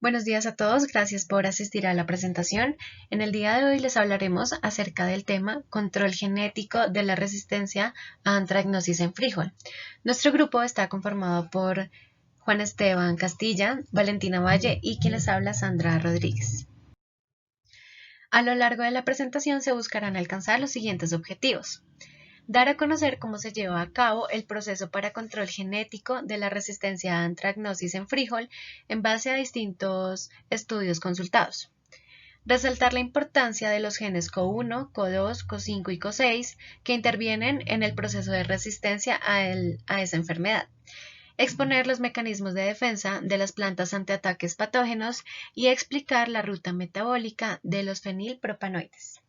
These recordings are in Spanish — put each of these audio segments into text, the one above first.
Buenos días a todos, gracias por asistir a la presentación. En el día de hoy les hablaremos acerca del tema control genético de la resistencia a antracnosis en frijol. Nuestro grupo está conformado por Juan Esteban Castilla, Valentina Valle y quien les habla Sandra Rodríguez. A lo largo de la presentación se buscarán alcanzar los siguientes objetivos. Dar a conocer cómo se lleva a cabo el proceso para control genético de la resistencia a antracnosis en frijol en base a distintos estudios consultados. Resaltar la importancia de los genes CO1, CO2, CO5 y CO6 que intervienen en el proceso de resistencia a esa enfermedad. Exponer los mecanismos de defensa de las plantas ante ataques patógenos y explicar la ruta metabólica de los fenilpropanoides.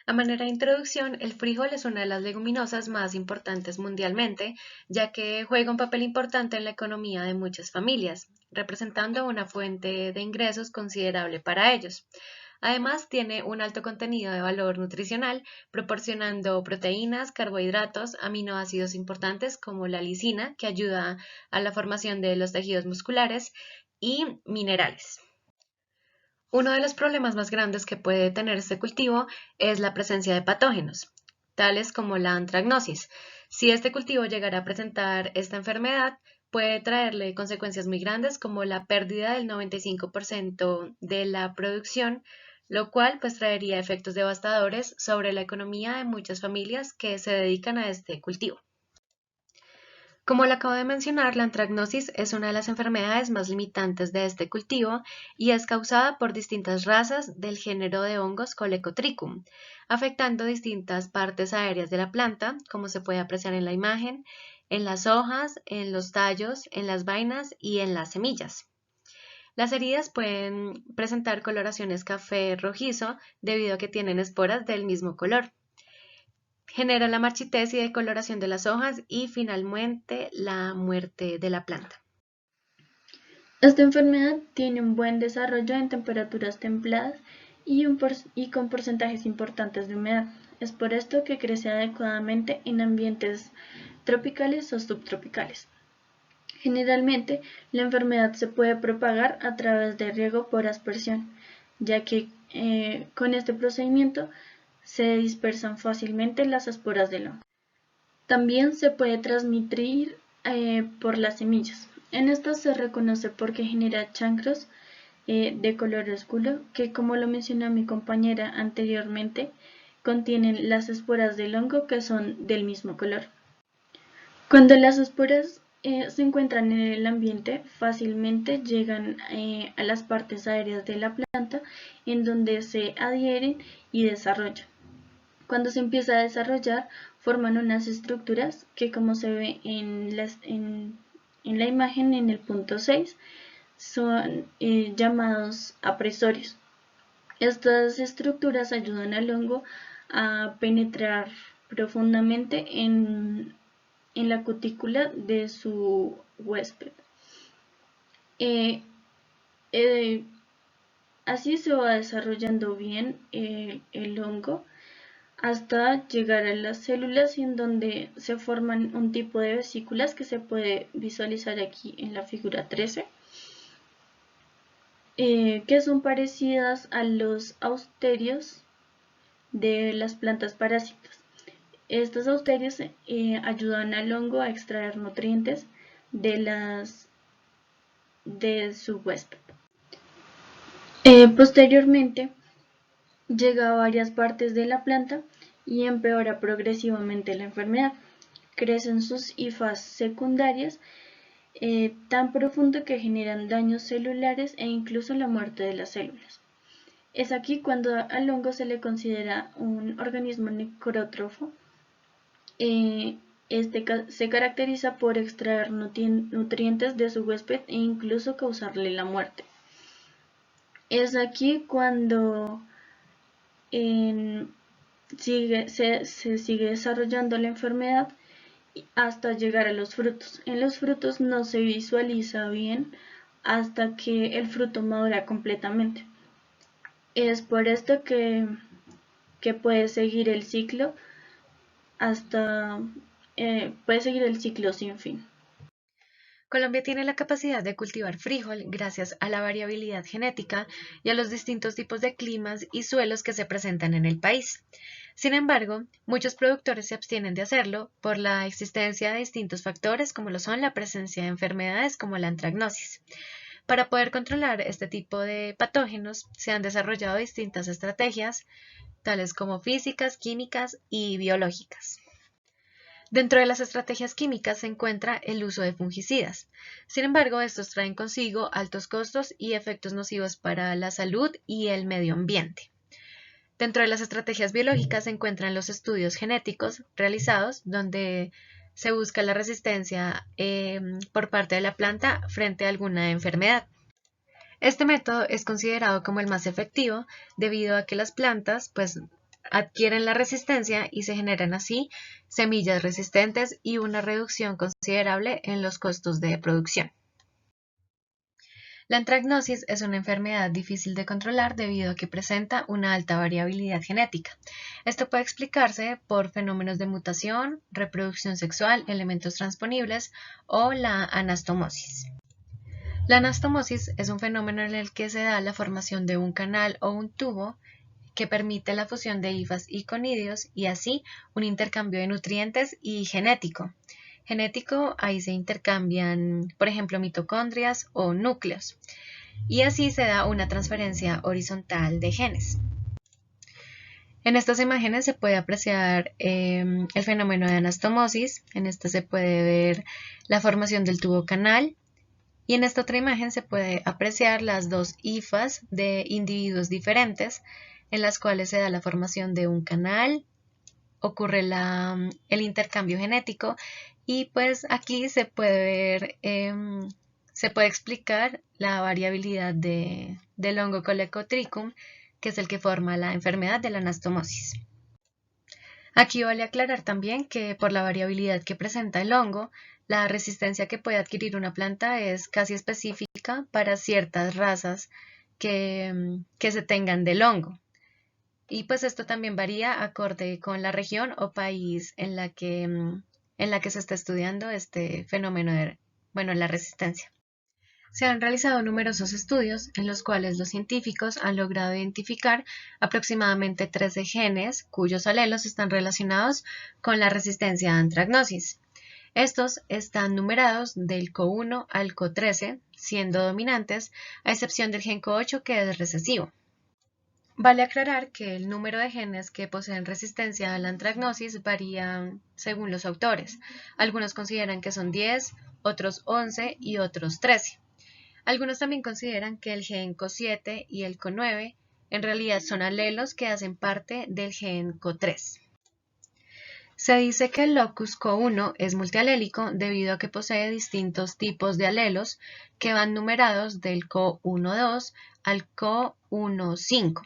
A manera de introducción, el frijol es una de las leguminosas más importantes mundialmente, ya que juega un papel importante en la economía de muchas familias, representando una fuente de ingresos considerable para ellos. Además, tiene un alto contenido de valor nutricional, proporcionando proteínas, carbohidratos, aminoácidos importantes como la lisina, que ayuda a la formación de los tejidos musculares, y minerales. Uno de los problemas más grandes que puede tener este cultivo es la presencia de patógenos, tales como la antracnosis. Si este cultivo llegara a presentar esta enfermedad, puede traerle consecuencias muy grandes como la pérdida del 95% de la producción, lo cual pues traería efectos devastadores sobre la economía de muchas familias que se dedican a este cultivo. Como lo acabo de mencionar, la antracnosis es una de las enfermedades más limitantes de este cultivo y es causada por distintas razas del género de hongos Colecotrichum, afectando distintas partes aéreas de la planta, como se puede apreciar en la imagen, en las hojas, en los tallos, en las vainas y en las semillas. Las heridas pueden presentar coloraciones café rojizo debido a que tienen esporas del mismo color. Genera la marchitez y decoloración de las hojas y finalmente la muerte de la planta. Esta enfermedad tiene un buen desarrollo en temperaturas templadas y con porcentajes importantes de humedad. Es por esto que crece adecuadamente en ambientes tropicales o subtropicales. Generalmente, la enfermedad se puede propagar a través de riego por aspersión, ya que con este procedimiento se dispersan fácilmente las esporas del hongo. También se puede transmitir por las semillas. En estas se reconoce porque genera chancros de color oscuro que, como lo mencionó mi compañera anteriormente, contienen las esporas del hongo que son del mismo color. Cuando las esporas se encuentran en el ambiente, fácilmente llegan a las partes aéreas de la planta en donde se adhieren y desarrollan. Cuando se empieza a desarrollar, forman unas estructuras que, como se ve en la imagen en el punto 6, son llamados apresorios. Estas estructuras ayudan al hongo a penetrar profundamente en la cutícula de su huésped. Eh, Así se va desarrollando bien el hongo hasta llegar a las células en donde se forman un tipo de vesículas que se puede visualizar aquí en la figura 13, que son parecidas a los austerios de las plantas parásitas. Estos austerios ayudan al hongo a extraer nutrientes de su huésped. Posteriormente, llega a varias partes de la planta y empeora progresivamente la enfermedad. Crecen sus hifas secundarias tan profundo que generan daños celulares e incluso la muerte de las células. Es aquí cuando al hongo se le considera un organismo necrótrofo. Este se caracteriza por extraer nutrientes de su huésped e incluso causarle la muerte. Es aquí cuando se sigue desarrollando la enfermedad hasta llegar a los frutos. En los frutos no se visualiza bien hasta que el fruto madura completamente. Es por esto que puede seguir el ciclo puede seguir el ciclo sin fin. Colombia tiene la capacidad de cultivar frijol gracias a la variabilidad genética y a los distintos tipos de climas y suelos que se presentan en el país. Sin embargo, muchos productores se abstienen de hacerlo por la existencia de distintos factores como lo son la presencia de enfermedades como la antracnosis. Para poder controlar este tipo de patógenos se han desarrollado distintas estrategias, tales como físicas, químicas y biológicas. Dentro de las estrategias químicas se encuentra el uso de fungicidas. Sin embargo, estos traen consigo altos costos y efectos nocivos para la salud y el medio ambiente. Dentro de las estrategias biológicas se encuentran los estudios genéticos realizados, donde se busca la resistencia por parte de la planta frente a alguna enfermedad. Este método es considerado como el más efectivo debido a que las plantas adquieren la resistencia y se generan así semillas resistentes y una reducción considerable en los costos de producción. La antracnosis es una enfermedad difícil de controlar debido a que presenta una alta variabilidad genética. Esto puede explicarse por fenómenos de mutación, reproducción sexual, elementos transponibles o la anastomosis. La anastomosis es un fenómeno en el que se da la formación de un canal o un tubo que permite la fusión de hifas y conidios y así un intercambio de nutrientes y genético. Genético, ahí se intercambian, por ejemplo, mitocondrias o núcleos, y así se da una transferencia horizontal de genes. En estas imágenes se puede apreciar el fenómeno de anastomosis. En esta se puede ver la formación del tubo canal. Y en esta otra imagen se puede apreciar las dos hifas de individuos diferentes en las cuales se da la formación de un canal, ocurre el intercambio genético y pues aquí se puede ver, se puede explicar la variabilidad del hongo Colecotrichum, que es el que forma la enfermedad de la anastomosis. Aquí vale aclarar también que por la variabilidad que presenta el hongo, la resistencia que puede adquirir una planta es casi específica para ciertas razas que se tengan del hongo. Y pues esto también varía acorde con la región o país en la que se está estudiando este fenómeno de la resistencia. Se han realizado numerosos estudios en los cuales los científicos han logrado identificar aproximadamente 13 genes cuyos alelos están relacionados con la resistencia a antracnosis. Estos están numerados del CO1 al CO13, siendo dominantes, a excepción del gen CO8 que es recesivo. Vale aclarar que el número de genes que poseen resistencia a la antracnosis varía según los autores. Algunos consideran que son 10, otros 11 y otros 13. Algunos también consideran que el gen CO7 y el CO9 en realidad son alelos que hacen parte del gen CO3. Se dice que el locus CO1 es multialélico debido a que posee distintos tipos de alelos que van numerados del CO12 al CO15.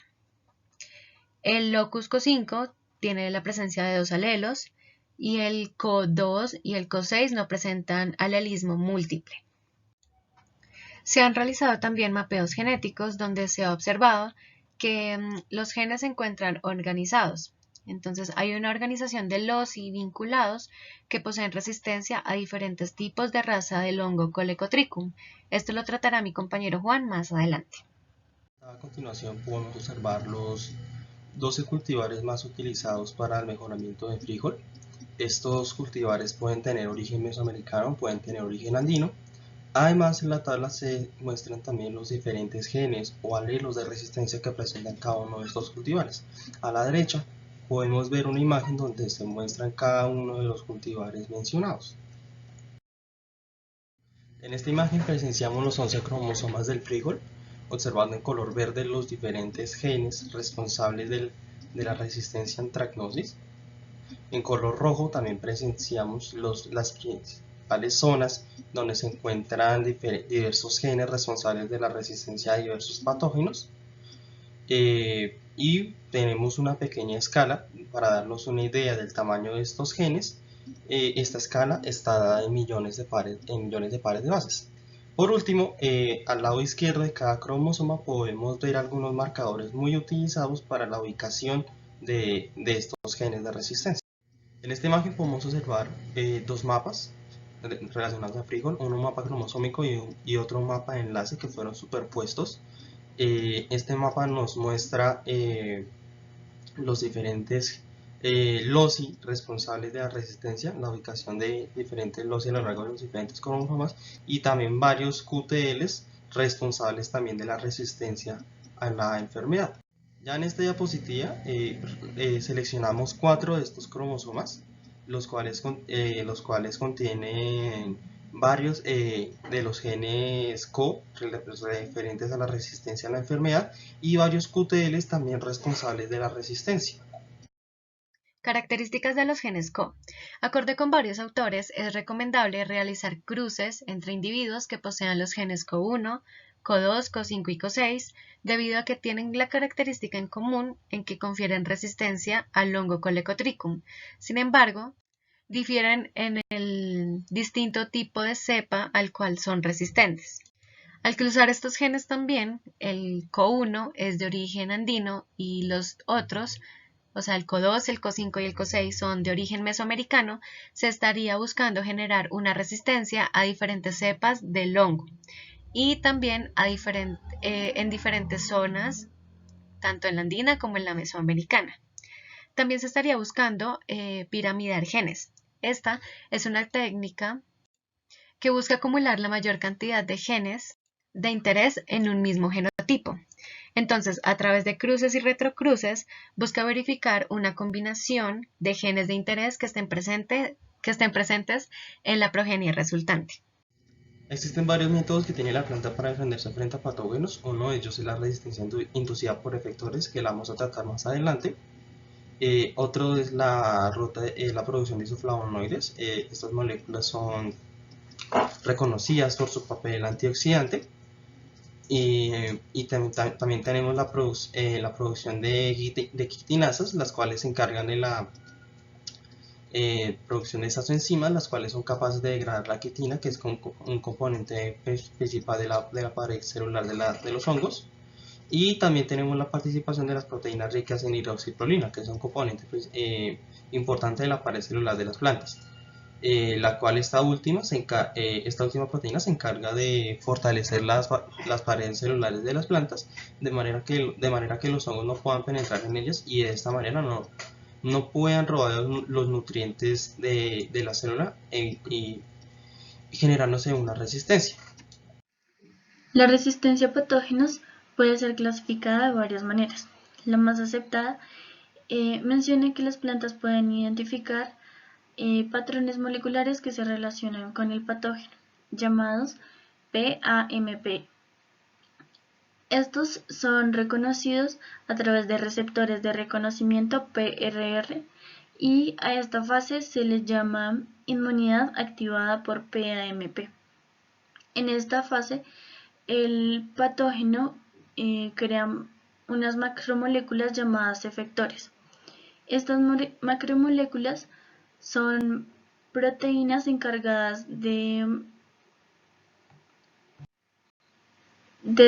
El locus CO5 tiene la presencia de dos alelos y el CO2 y el CO6 no presentan alelismo múltiple. Se han realizado también mapeos genéticos donde se ha observado que los genes se encuentran organizados. Entonces hay una organización de loci vinculados que poseen resistencia a diferentes tipos de raza del hongo Colecotrichum. Esto lo tratará mi compañero Juan más adelante. A continuación podemos observar los 12 cultivares más utilizados para el mejoramiento de frijol. Estos cultivares pueden tener origen mesoamericano, pueden tener origen andino. Además, en la tabla se muestran también los diferentes genes o alelos de resistencia que presentan cada uno de estos cultivares. A la derecha podemos ver una imagen donde se muestran cada uno de los cultivares mencionados. En esta imagen presenciamos los 11 cromosomas del frijol, observando en color verde los diferentes genes responsables de la resistencia a antracnosis. En color rojo también presenciamos las principales zonas donde se encuentran diversos genes responsables de la resistencia a diversos patógenos. Y tenemos una pequeña escala para darnos una idea del tamaño de estos genes. Esta escala está dada en millones de pares de bases. Por último, al lado izquierdo de cada cromosoma podemos ver algunos marcadores muy utilizados para la ubicación de estos genes de resistencia. En esta imagen podemos observar dos mapas relacionados a frijol, uno mapa cromosómico y otro mapa de enlace que fueron superpuestos. Este mapa nos muestra los diferentes loci responsables de la resistencia, la ubicación de diferentes loci a lo largo de los diferentes cromosomas, y también varios QTLs responsables también de la resistencia a la enfermedad. Ya en esta diapositiva seleccionamos 4 de estos cromosomas, los cuales contienen varios de los genes CO referentes a la resistencia a la enfermedad y varios QTLs también responsables de la resistencia. Características de los genes CO. Acorde con varios autores, es recomendable realizar cruces entre individuos que posean los genes CO1, CO2, CO5 y CO6, debido a que tienen la característica en común en que confieren resistencia al hongo Colecotrichum. Sin embargo, difieren en el distinto tipo de cepa al cual son resistentes. Al cruzar estos genes también, el CO1 es de origen andino y los otros, o sea, el CO2, el CO5 y el CO6 son de origen mesoamericano, se estaría buscando generar una resistencia a diferentes cepas del hongo y también en diferentes zonas, tanto en la andina como en la mesoamericana. También se estaría buscando piramidar genes. Esta es una técnica que busca acumular la mayor cantidad de genes de interés en un mismo genotipo. Entonces, a través de cruces y retrocruces, busca verificar una combinación de genes de interés que estén presentes en la progenie resultante. Existen varios métodos que tiene la planta para defenderse frente a patógenos. Uno de ellos es la resistencia inducida por efectores, que la vamos a tratar más adelante. Otro es la producción de isoflavonoides. Estas moléculas son reconocidas por su papel antioxidante. Y también tenemos la producción de quitinasas, las cuales se encargan de la producción de estas enzimas, las cuales son capaces de degradar la quitina, que es un componente principal de la pared celular de los hongos. Y también tenemos la participación de las proteínas ricas en hidroxiprolina, que es un componente importante de la pared celular de las plantas. La cual esta última proteína se encarga de fortalecer las paredes celulares de las plantas de manera que los hongos no puedan penetrar en ellas y de esta manera no puedan robar los nutrientes de la célula y generándose una resistencia. La resistencia a patógenos puede ser clasificada de varias maneras. La más aceptada menciona que las plantas pueden identificar patrones moleculares que se relacionan con el patógeno, llamados PAMP. Estos son reconocidos a través de receptores de reconocimiento PRR y a esta fase se le llama inmunidad activada por PAMP. En esta fase, el patógeno crea unas macromoléculas llamadas efectores. Estas macromoléculas son proteínas encargadas de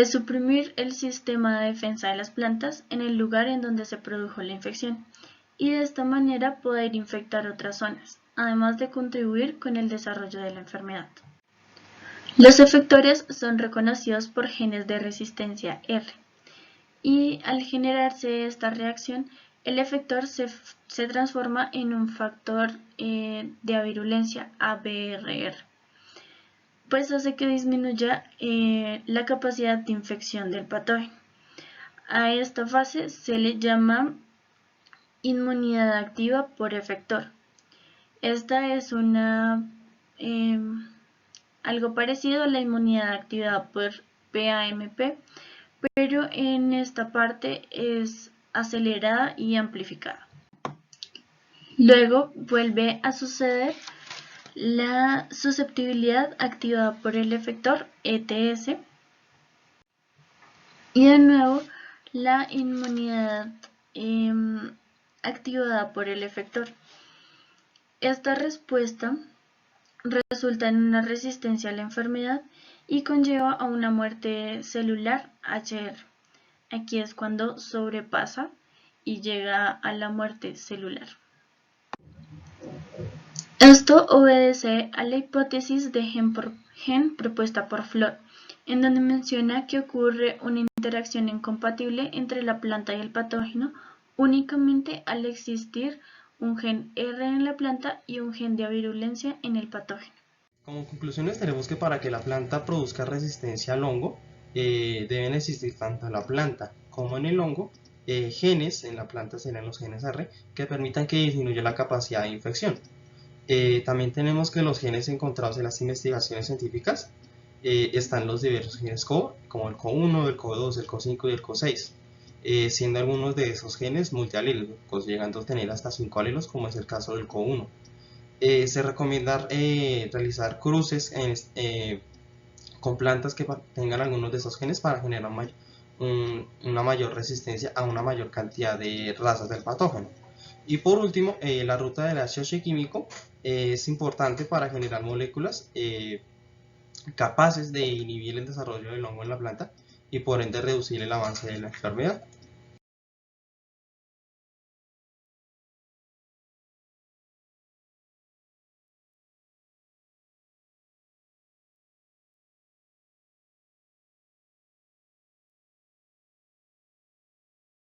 suprimir el sistema de defensa de las plantas en el lugar en donde se produjo la infección y de esta manera poder infectar otras zonas, además de contribuir con el desarrollo de la enfermedad. Los efectores son reconocidos por genes de resistencia R y al generarse esta reacción, el efector se transforma en un factor de avirulencia ABRR, pues hace que disminuya la capacidad de infección del patógeno. A esta fase se le llama inmunidad activa por efector. Esta es algo parecido a la inmunidad activada por PAMP, pero en esta parte es acelerada y amplificada. Luego vuelve a suceder la susceptibilidad activada por el efector ETS y de nuevo la inmunidad activada por el efector. Esta respuesta resulta en una resistencia a la enfermedad y conlleva a una muerte celular HR. Aquí es cuando sobrepasa y llega a la muerte celular. Esto obedece a la hipótesis de gen por gen propuesta por Flor, en donde menciona que ocurre una interacción incompatible entre la planta y el patógeno únicamente al existir un gen R en la planta y un gen de virulencia en el patógeno. Como conclusiones tenemos que para que la planta produzca resistencia al hongo, deben existir tanto en la planta como en el hongo genes, en la planta serán los genes R, que permitan que disminuya la capacidad de infección. También tenemos que los genes encontrados en las investigaciones científicas están los diversos genes core, como el CO1, el CO2, el CO5 y el CO6, siendo algunos de esos genes multialélicos, llegando a tener hasta 5 alelos, como es el caso del CO1. Se recomienda realizar cruces con plantas que tengan algunos de esos genes para generar una mayor resistencia a una mayor cantidad de razas del patógeno. Y por último, la ruta del ASH químico es importante para generar moléculas capaces de inhibir el desarrollo del hongo en la planta y por ende reducir el avance de la enfermedad.